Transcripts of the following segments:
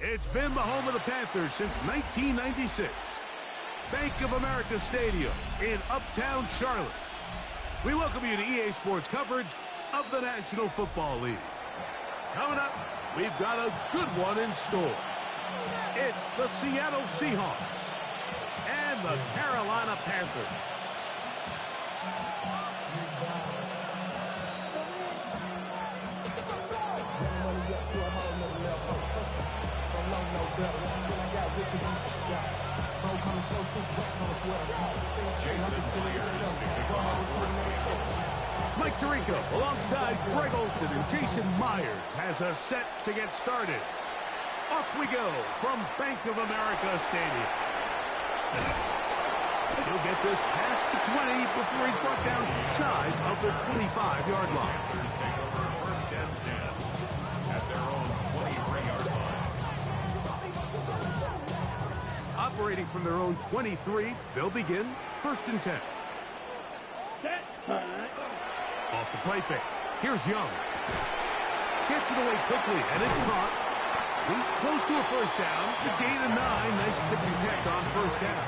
It's been the home of the Panthers since 1996. Bank of America Stadium in Uptown Charlotte. We welcome you to EA Sports coverage of the National Football League. Coming up, we've got a good one in store. It's the Seattle Seahawks and the Carolina Panthers. Mike Tirico alongside Greg Olsen and Jason Myers has us set to get started. Off we go from Bank of America Stadium. He'll get this past the 20 before he's brought down shy of the 25-yard line. Panthers take over first and 10 at their own 23-yard line. Operating from their own 23, they'll begin first and 10. Off the play fake. Here's Young. Gets it away quickly, and it's caught. He's close to a first down. To gain a 9. Nice pitching catch on first down.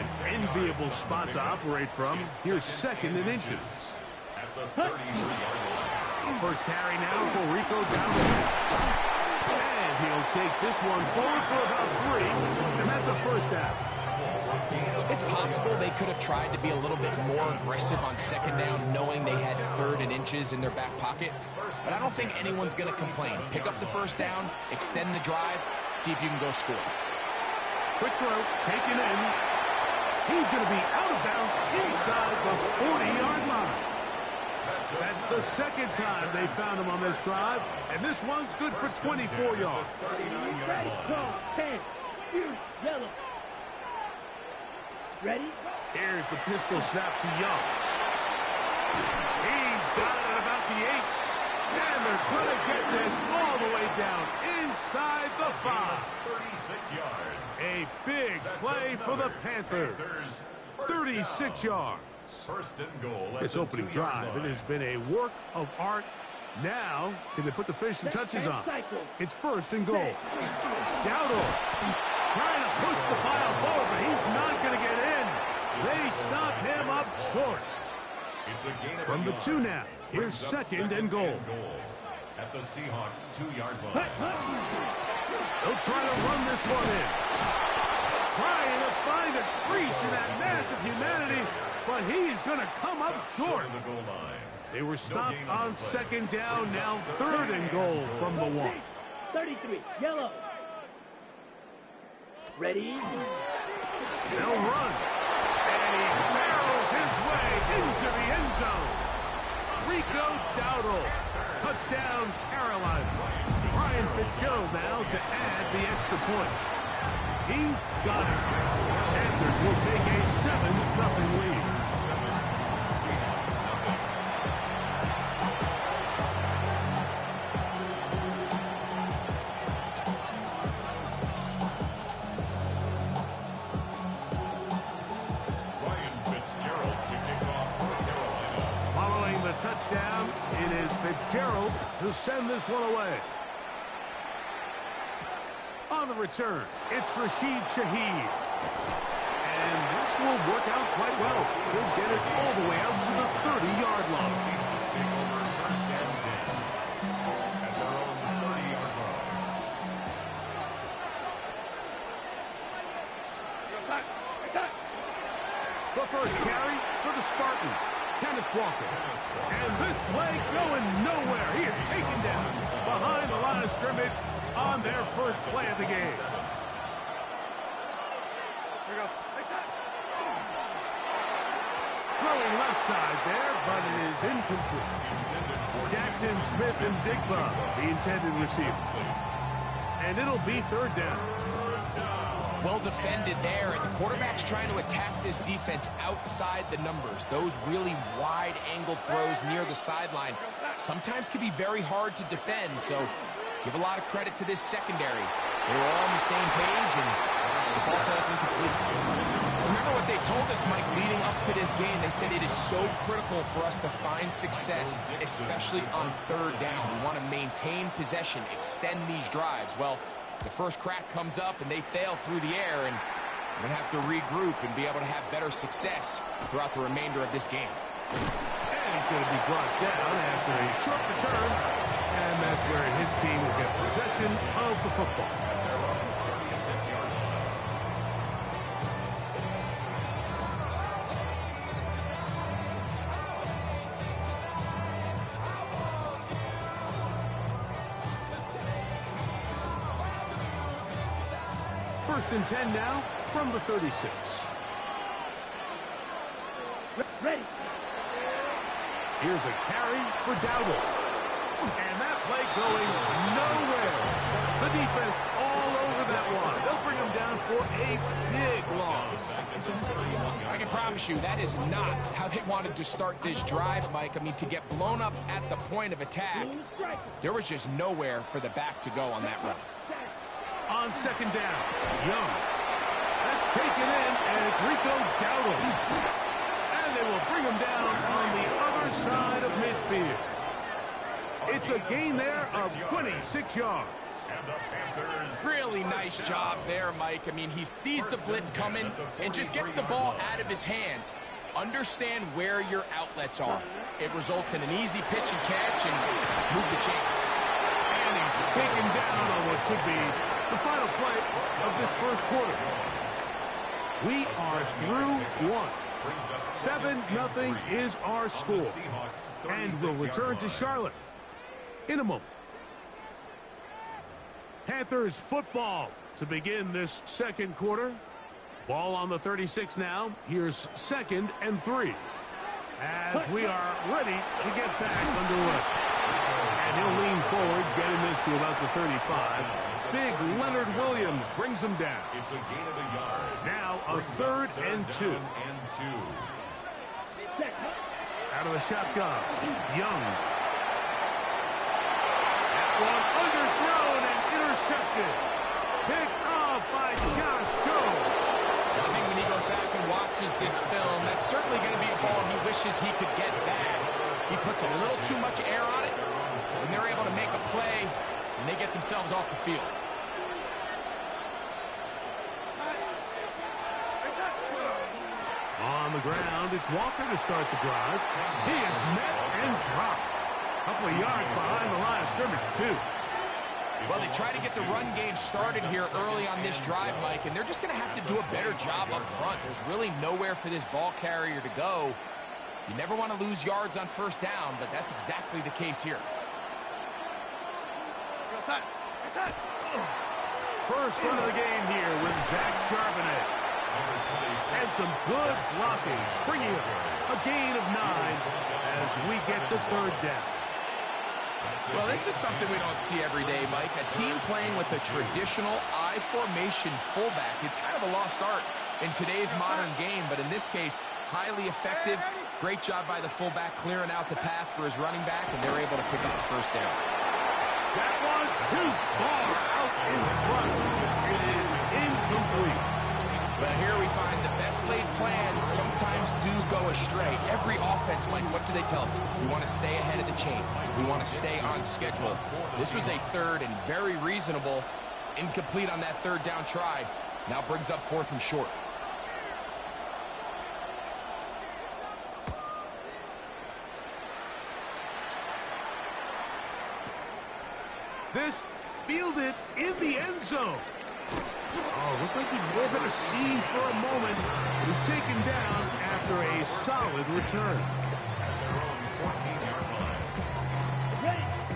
An enviable spot to operate from. Here's second and inches. At the 33-yard line. First carry now for Rico down the middle. And he'll take this one forward for about 3, and that's a first down. It's possible they could have tried to be a little bit more aggressive on second down, knowing they had third and inches in their back pocket. But I don't think anyone's going to complain. Pick up the first down, extend the drive, see if you can go score. Quick throw, taken in. He's going to be out of bounds inside the 40-yard line. That's the second time they found him on this drive, and this one's good for 24 yards. Yellow. Ready? Here's the pistol snap to Young. He's got it at about the 8. And they're going to get this all the way down inside the 5. 36 yards. A big play for the Panthers. 36 yards. First and goal. This opening drive, it has been a work of art. Now, can they put the finishing touches on? It's first and goal. Dowdle trying to push the pile forward, but he's not going to get in. They stop him up short. It's a gain of From the 2 now, here's second and goal. At the Seahawks 2-yard line. They'll try to run this one in. Trying to find a crease in that mass of humanity, but he's going to come up short. The goal line. They were stopped on second down, now third and goal from the 1. 33, yellow. Ready? They'll run. And he barrels his way into the end zone. Rico Dowdle. Touchdown, Carolina. Ryan Fitzgerald now to add the extra point. He's got it. Panthers will take a 7-0 lead. Touchdown, it is Fitzgerald to send this one away. On the return, it's Rashid Shaheed. And this will work out quite well. He'll get it all the way out to the 30-yard line. Seahawks take over first and 10 at their own 30-yard line. The first carry for the Spartans. Kenneth Walker. And this play going nowhere. He is taken down behind the line of scrimmage on their first play of the game. Throwing left side there, but it is incomplete. Jackson Smith and Jigba, the intended receiver. And it'll be third down. Well defended there, and the quarterback's trying to attack this defense outside the numbers. Those really wide angle throws near the sideline sometimes can be very hard to defend, so give a lot of credit to this secondary. They were all on the same page, and the ball falls incomplete. Remember what they told us, Mike, leading up to this game. They said it is so critical for us to find success, especially on third down. We want to maintain possession, extend these drives. Well, the first crack comes up, and they fail through the air, and we're going to have to regroup and be able to have better success throughout the remainder of this game. And he's going to be brought down after a short return, and that's where his team will get possession of the football. First and 10 now from the 36. Ready. Here's a carry for Dowdle. And that play going nowhere. The defense all over that one. They'll bring him down for a big loss. I can promise you that is not how they wanted to start this drive, Mike. I mean, to get blown up at the point of attack, there was just nowhere for the back to go on that run. On second down, Young. That's taken in, and it's Rico Dowdle. And they will bring him down on the other side of midfield. It's a gain there of 26 yards. Really nice job there, Mike. I mean, he sees the blitz coming and just gets the ball out of his hands. Understand where your outlets are. It results in an easy pitch and catch and move the chains. And he's taken down on what should be the final play of this first quarter. We are through one. 7-0 is our score. And we'll return to Charlotte in a moment. Panthers football to begin this second quarter. Ball on the 36 now. Here's 2nd and 3. As we are ready to get back underway. And he'll lean forward, getting this to about the 35. Big Leonard Williams brings him down. It's a gain of a yard. Now a 3rd and 2. Out of the shotgun, Young. That one underthrown and intercepted. Picked off by Josh Jones. I think when he goes back and watches this film, that's certainly going to be a ball he wishes he could get back. He puts a little too much air on it, and they're able to make a play, and they get themselves off the field. On the ground, it's Walker to start the drive. He is met and dropped. A couple of yards behind the line of scrimmage, too. Well, they try to get the run game started here early on this drive, Mike, and they're just going to have to do a better job up front. There's really nowhere for this ball carrier to go. You never want to lose yards on first down, but that's exactly the case here. First run of the game here with Zach Charbonnet. And some good blocking, springing up. A gain of 9 as we get to 3rd down. Well, this is something we don't see every day, Mike. A team playing with a traditional I formation fullback. It's kind of a lost art in today's modern game, but in this case, highly effective. Great job by the fullback clearing out the path for his running back, and they're able to pick up the first down. That one too far out in front. It is incomplete. But here we find the best laid plans sometimes do go astray. Every offense, Mike, what do they tell us? We want to stay ahead of the chains. We want to stay on schedule. This was a 3rd and very reasonable. Incomplete on that 3rd down try. Now brings up 4th and short. This fielded in the end zone. Oh, looked like he drove at a seam for a moment. It was taken down after a solid return.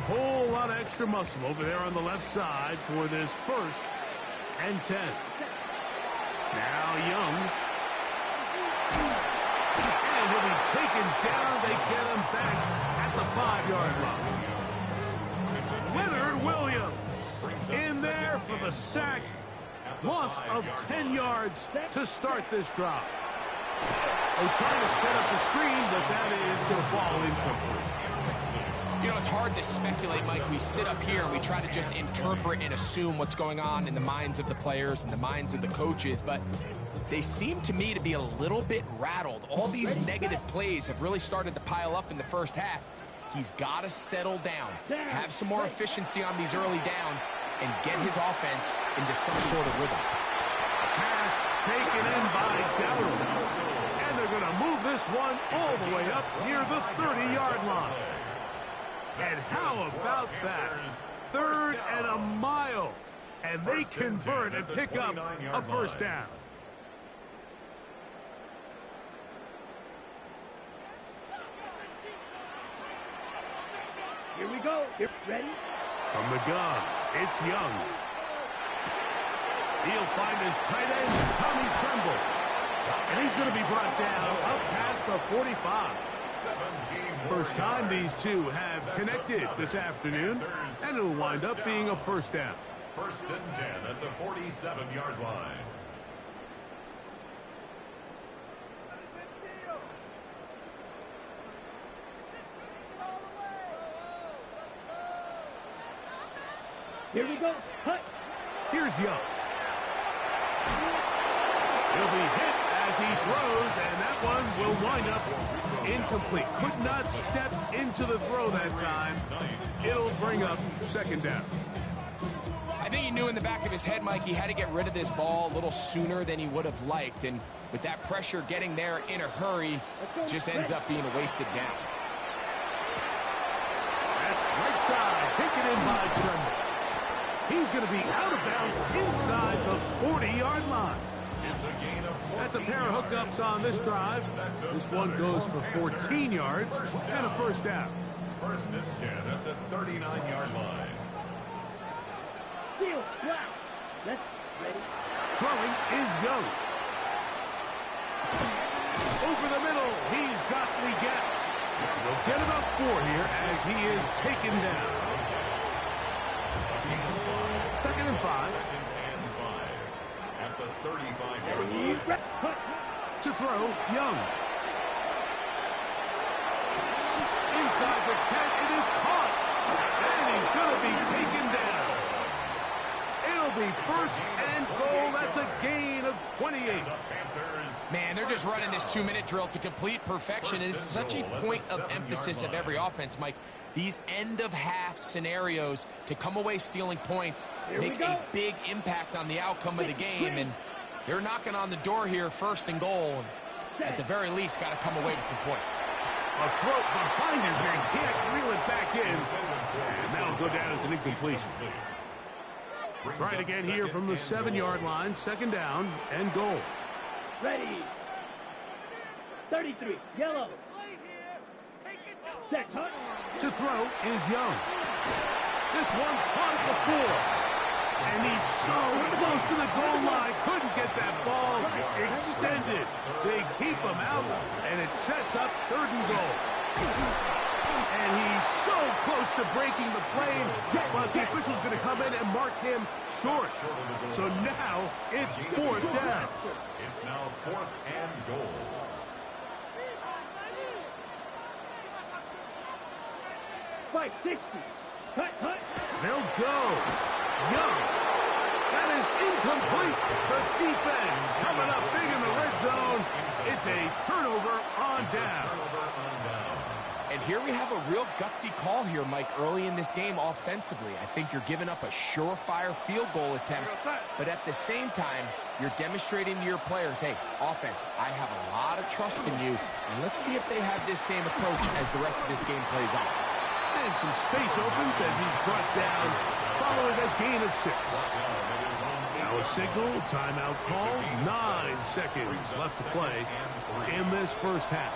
Whole lot of extra muscle over there on the left side for this 1st and 10. Now Young. And he'll be taken down. They get him back at the 5-yard line. Leonard Williams in there for the sack. Loss of 10 yards to start this drive. They try to set up the screen, but that is going to fall incomplete. You know, it's hard to speculate, Mike. We sit up here and we try to just interpret and assume what's going on in the minds of the players and the minds of the coaches, but they seem to me to be a little bit rattled. All these negative plays have really started to pile up in the first half. He's got to settle down, have some more efficiency on these early downs, and get his offense into some sort of rhythm. Pass taken in by Dowdle. And they're going to move this one all the way up near the 30-yard line. And how about that? 3rd and a mile. And they convert and pick up a first down. Here we go. You're ready? From the gun, it's Young. He'll find his tight end, Tommy Tremble. And he's going to be brought down up past the 45. First time these two have connected this afternoon, and it'll wind up being a first down. 1st and 10 at the 47-yard line. Here we go. Cut. Here's Young. He'll be hit as he throws, and that one will wind up incomplete. Could not step into the throw that time. It'll bring up second down. I think he knew in the back of his head, Mike, he had to get rid of this ball a little sooner than he would have liked. And with that pressure getting there in a hurry, it just ends up being a wasted down. That's right side, taken in by Tremble. He's going to be out of bounds inside the 40-yard line. That's a pair of hookups on this drive. This one goes for 14 yards and a first down. 1st and 10 at the 39-yard line. Deal. Wow. Let's ready. Throwing is Young. Over the middle, he's got the gap. They'll get about 4 here as he is taken down. 2nd and 5. At the 35-yard line. Cut. To throw, Young. Inside the 10, it is caught. And he's going to be taken down. It'll be 1st and goal. That's a gain of 28. Man, they're just running this 2-minute drill to complete perfection. And it's such a point of emphasis of every offense, Mike. These end-of-half scenarios to come away stealing points make a big impact on the outcome of the game. And they're knocking on the door here, 1st and goal. And at the very least, got to come away with some points. A throw behind his man, can't reel it back in. And that'll go down as an incompletion. Try it again here from the 7-yard line, 2nd down and goal. Ready. 33. Yellow. Set. Cut. To throw is Young. This one caught it before. And he's so close to the goal line. Couldn't get that ball extended. They keep him out, and it sets up 3rd and goal. And he's so close to breaking the plane, but the official's going to come in and mark him short. So now it's 4th down. It's now 4th and goal. 560. Cut. They'll go. Young. That is incomplete. The defense coming up big in the red zone. It's a turnover on down. And here we have a real gutsy call here, Mike, early in this game offensively. I think you're giving up a surefire field goal attempt, but at the same time, you're demonstrating to your players, hey, offense, I have a lot of trust in you, and let's see if they have this same approach as the rest of this game plays on. And some space opens as he's brought down following a gain of 6. Now a signal, timeout call, 9 seconds left to play in this first half.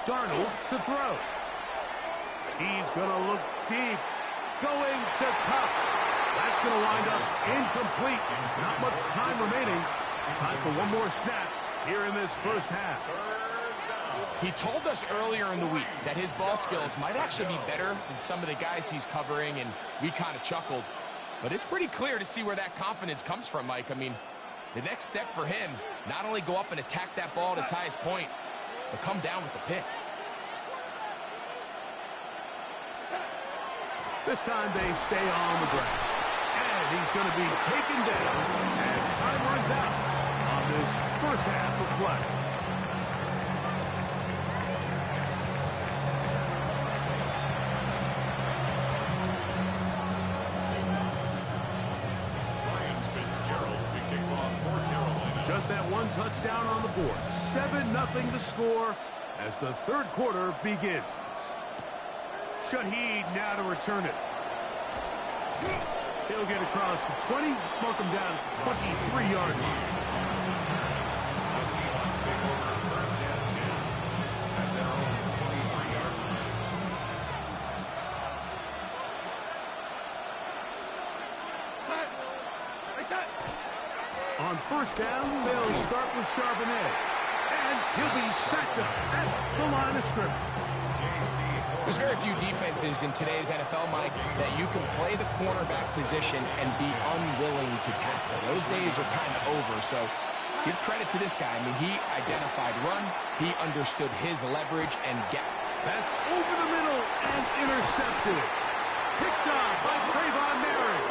Darnold to throw. He's going to look deep. Going to Cup. That's going to wind up incomplete. Not much time remaining. Time for one more snap here in this first half. He told us earlier in the week that his ball skills might actually be better than some of the guys he's covering, and we kind of chuckled. But it's pretty clear to see where that confidence comes from, Mike. I mean, the next step for him, not only go up and attack that ball at its highest point, but come down with the pick. This time they stay on the ground. And he's going to be taken down as time runs out on this first half of play. Just that one touchdown on the board. 7-0 the score as the third quarter begins. Shaheed now to return it. He'll get across the 20, mark him down at the 23-yard line. The Seahawks take over first and 10 at their own 23-yard line. On first down, they'll start with Charbonnet. And he'll be stacked up at the line of scrimmage. There's very few defenses in today's NFL, Mike, that you can play the cornerback position and be unwilling to tackle. Those days are kind of over, so give credit to this guy. I mean, he identified run, he understood his leverage and gap. That's over the middle and intercepted. Picked off by Trayvon Merritt.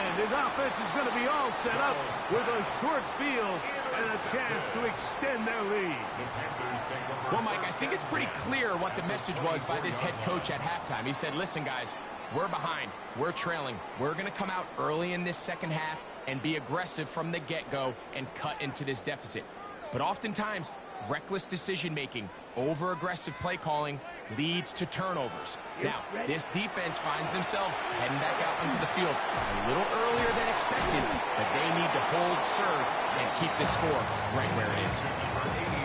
And his offense is going to be all set up with a short field and a chance to extend their lead. Well, Mike, I think it's pretty clear what the message was by this head coach at halftime. He said, listen, guys, we're behind. We're trailing. We're going to come out early in this second half and be aggressive from the get-go and cut into this deficit. But oftentimes, reckless decision-making, over-aggressive play calling leads to turnovers. Now, this defense finds themselves heading back out onto the field a little earlier than expected, but they need to hold serve and keep the score right where it is.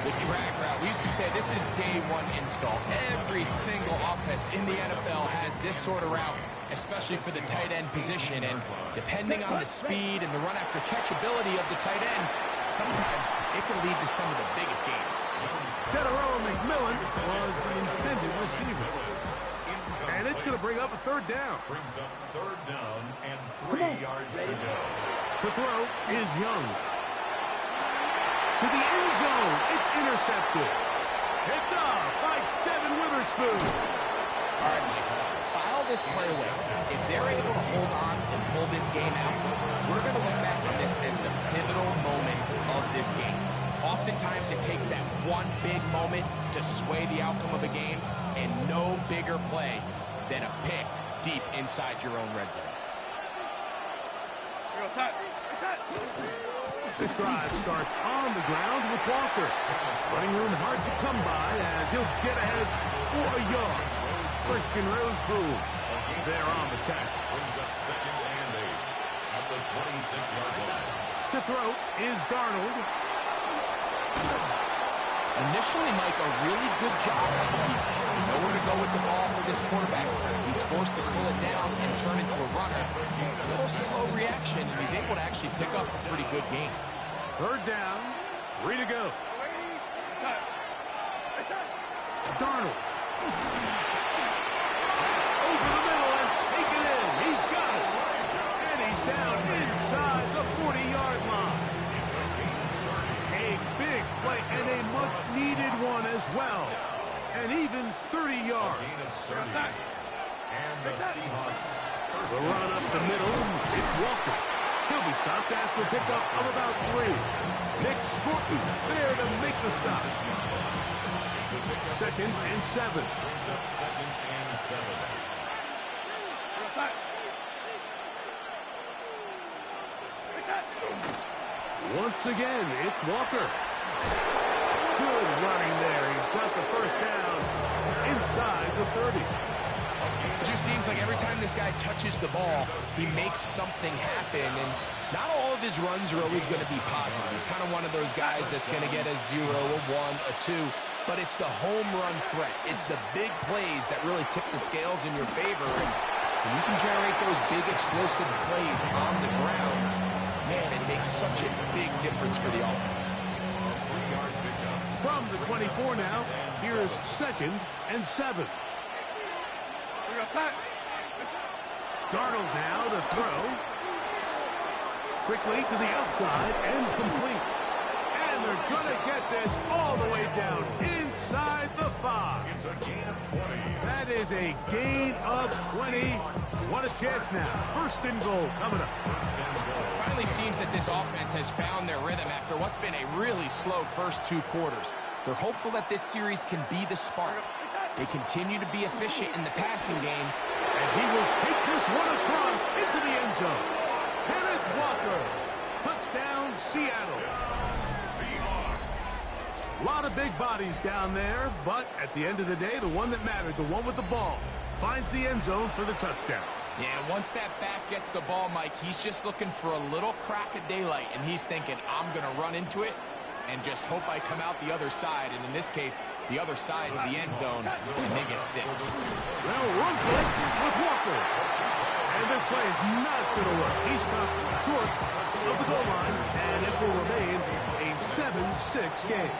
The drag route, we used to say this is day one install. Every single offense in the NFL has this sort of route, especially for the tight end position, and depending on the speed and the run after catch ability of the tight end, sometimes it can lead to some of the biggest gains. Teteroa McMillan was the intended receiver. And it's going to bring up a third down. Brings up third down and 3 yards to go. To throw is Young. To the end zone, it's intercepted. Picked off by Devin Witherspoon. All right, Mike, file this play away. If they're able to hold on and pull this game out, we're going to look back on this as the pivotal moment of this game. Oftentimes, it takes that one big moment to sway the outcome of a game, and no bigger play than a pick deep inside your own red zone. This drive starts on the ground with Walker. Running room hard to come by as he'll get ahead for a yard. Christian Roseboom there on the tackle. Brings up second and 8 at the 26-yard line. To throw is Darnold. Initially, Mike, a really good job by the defense. Nowhere to go with the ball for this quarterback. He's forced to pull it down and turn into a runner. A little slow reaction, and he's able to actually pick up a pretty good game. Third down, 3 to go. Darnold. Over the middle and taken in. He's got it. And he's down inside the 40-yard line. A big play and a much-needed one as well. And even 30 yards. And the Seahawks. The run up the middle, it's Walker. He'll be stopped after a pickup of about 3. Nick Scorpion there to make the stop. Second and 7. Brings up second and 7. Once again, it's Walker. Good running there. He's got the first down inside the 30. It just seems like every time this guy touches the ball, he makes something happen, and not all of his runs are always going to be positive. He's kind of one of those guys that's going to get a 0, a 1, a 2, but it's the home run threat. It's the big plays that really tip the scales in your favor, and when you can generate those big explosive plays on the ground, man, it makes such a big difference for the offense. 3-yard pickup. From the 24 now, here's 2nd and 7. Darnold now to throw. Quickly to the outside and complete. And they're going to get this all the way down inside the 5. It's a gain of 20. That is a gain of 20. What a chance now. 1st and goal coming up. It finally seems that this offense has found their rhythm after what's been a really slow first 2 quarters. They're hopeful that this series can be the spark. They continue to be efficient in the passing game. And he will take this one across into the end zone. Kenneth Walker. Touchdown, Seattle. A lot of big bodies down there, but at the end of the day, the one that mattered, the one with the ball, finds the end zone for the touchdown. Yeah, once that back gets the ball, Mike, he's just looking for a little crack of daylight, and he's thinking, I'm going to run into it and just hope I come out the other side. And in this case, the other side of the end zone, and they get 6. Well, run for it with Walker. And this play is not going to work. He stopped short of the goal line, and it will remain a 7-6 game.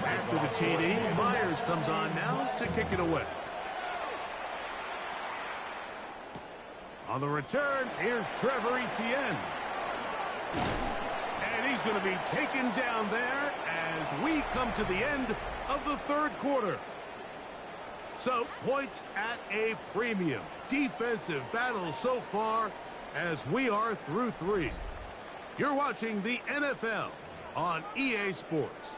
After the TD, Myers comes on now to kick it away. On the return, here's Trevor Etienne. And he's going to be taken down there as we come to the end of the 3rd quarter. So, points at a premium. Defensive battle so far as we are through 3. You're watching the NFL on EA Sports.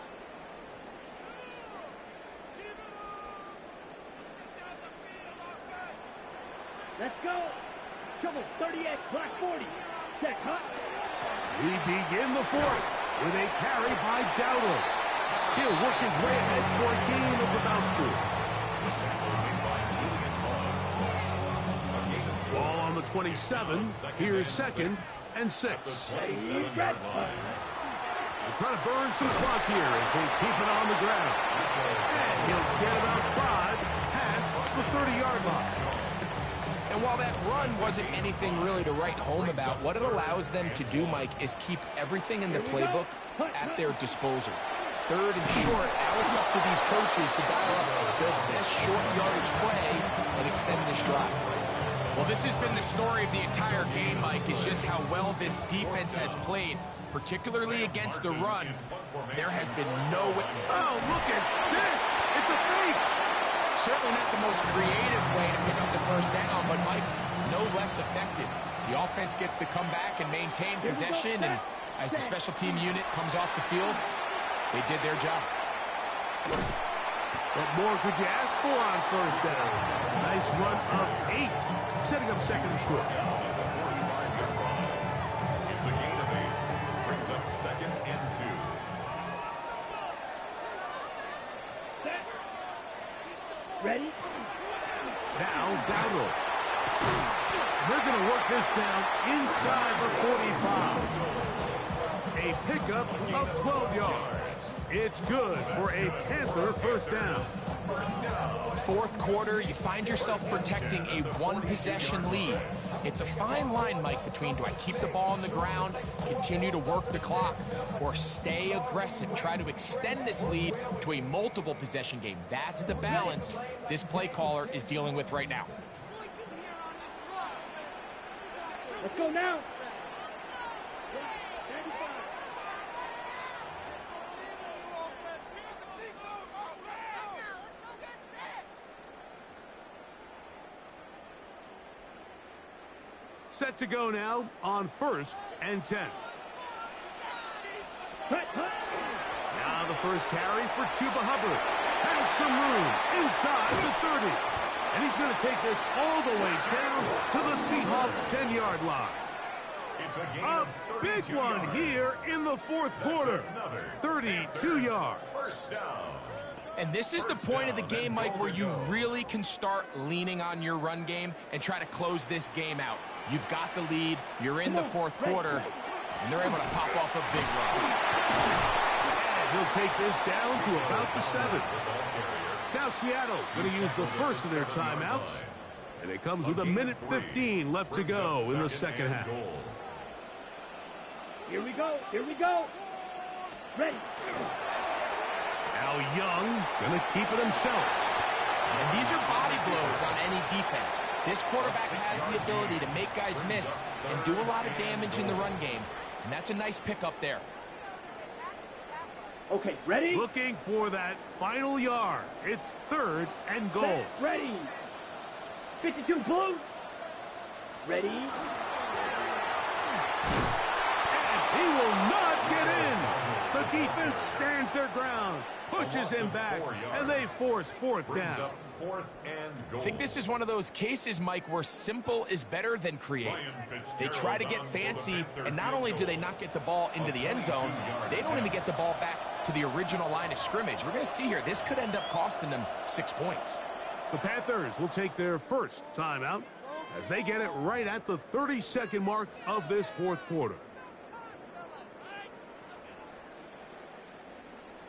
Let's go. Trouble 38, class 40. Check, hot. We begin the 4th with a carry by Dowdle. He'll work his way ahead for a gain of about 4. Ball on the 27. Here's 2nd and 6. They're trying to burn some clock here as they keep it on the ground. And he'll get about 5 past the 30-yard line. And while that run wasn't anything really to write home about, what it allows them to do, Mike, is keep everything in the playbook at their disposal. 3rd and short, now it's up to these coaches to dial up their best short yardage play and extend this drive. Well, this has been the story of the entire game, Mike, is just how well this defense has played, particularly against the run. There has been no way. Oh, look at this! It's a fake! Certainly not the most creative way to pick up the 1st down, but, Mike, no less effective. The offense gets to come back and maintain possession, and as the special team unit comes off the field, they did their job. What more could you ask for on 1st down? Nice run of 8, setting up 2nd and short. It's a gain of 8. Brings up 2nd and 2. Ready? Now Dowdle. They're going to work this down inside the 45. A pickup of 12 yards. It's good for a Panther 1st down. 4th quarter, you find yourself protecting a 1-possession lead. It's a fine line, Mike, between do I keep the ball on the ground, continue to work the clock, or stay aggressive, try to extend this lead to a multiple possession game. That's the balance this play caller is dealing with right now. Let's go now. Set to go now on 1st and 10. Now the first carry for Chuba Hubbard. Has some room inside the 30. And he's going to take this all the way down to the Seahawks 10-yard line. It's a gain A of big 32 one yards. here in the 4th quarter. 32 yards. 1st down. And this is the point of the game, Mike, where you really can start leaning on your run game and try to close this game out. You've got the lead, you're in the 4th quarter, and they're able to pop off a big run. And he'll take this down to about the 7. Now Seattle going to use the first of their timeouts. And it comes with 1:15 left to go in the 2nd half. Here we go. Here we go. Ready. Now Young going to keep it himself. And these are body blows on any defense. This quarterback has the ability to make guys miss and do a lot of damage in the run game. And that's a nice pickup there. Okay, ready? Looking for that final yard. It's 3rd and goal. Set, ready. 52 blue. Ready. And he will not get in. The defense stands their ground, pushes him back, and they force 4th down. I think this is one of those cases, Mike, where simple is better than creative. They try to get fancy, and not only do they not get the ball into the end zone, they don't even get the ball back to the original line of scrimmage. We're going to see here, this could end up costing them 6 points. The Panthers will take their first timeout as they get it right at the 30-second mark of this 4th quarter.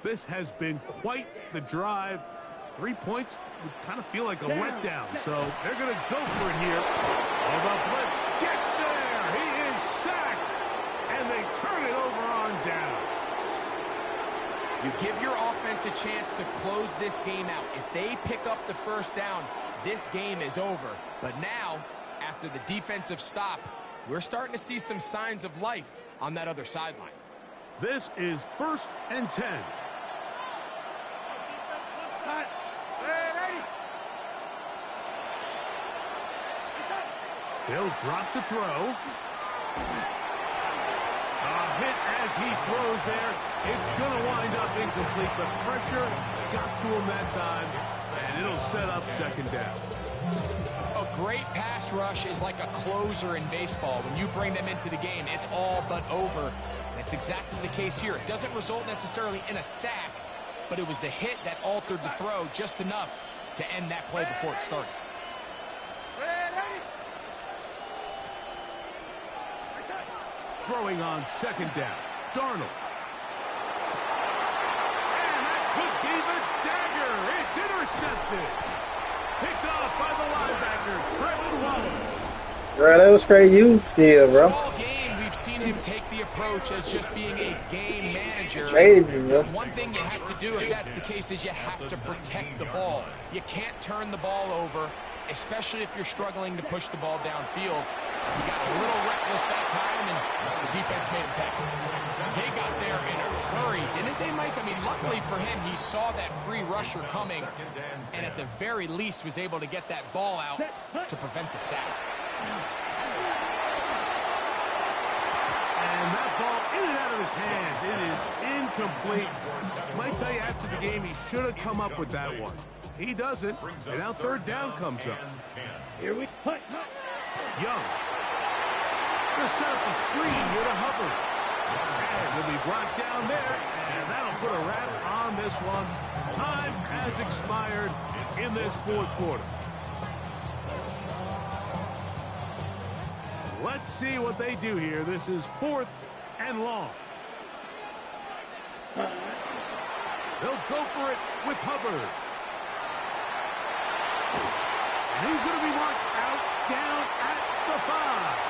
This has been quite the drive. 3 points would kind of feel like a letdown, so they're going to go for it here. Oh, the blitz gets there. He is sacked, and they turn it over on down. You give your offense a chance to close this game out. If they pick up the first down, this game is over. But now, after the defensive stop, we're starting to see some signs of life on that other sideline. This is 1st and 10. He'll drop to throw. A hit as he throws there. It's going to wind up incomplete. The pressure got to him that time, and it'll set up 2nd down. A great pass rush is like a closer in baseball. When you bring them into the game, it's all but over. That's exactly the case here. It doesn't result necessarily in a sack, but it was the hit that altered the throw just enough to end that play before it started. Throwing on 2nd down, Darnold. And that could be the dagger. It's intercepted. Picked off by the linebacker, Trevin Wallace. Bro, that was straight use skill, bro. All game, we've seen him take the approach as just being a game manager. Amazing, bro. One thing you have to do if that's the case is you have to protect the ball. You can't turn the ball over, especially if you're struggling to push the ball downfield. He got a little reckless that time, and the defense made a pay. They got there in a hurry, didn't they, Mike? I mean, luckily for him, he saw that free rusher coming, and at the very least was able to get that ball out to prevent the sack. And that ball in and out of his hands. It is incomplete. Might tell you after the game he should have come up with that one. He doesn't, and now 3rd down comes up. Here we put. Young. Gonna set up the screen here to Hubbard. And he'll be brought down there, and that'll put a wrap on this one. Time has expired in this 4th quarter. Let's see what they do here. This is 4th and long. They'll go for it with Hubbard. And he's going to be marked out down at the 5.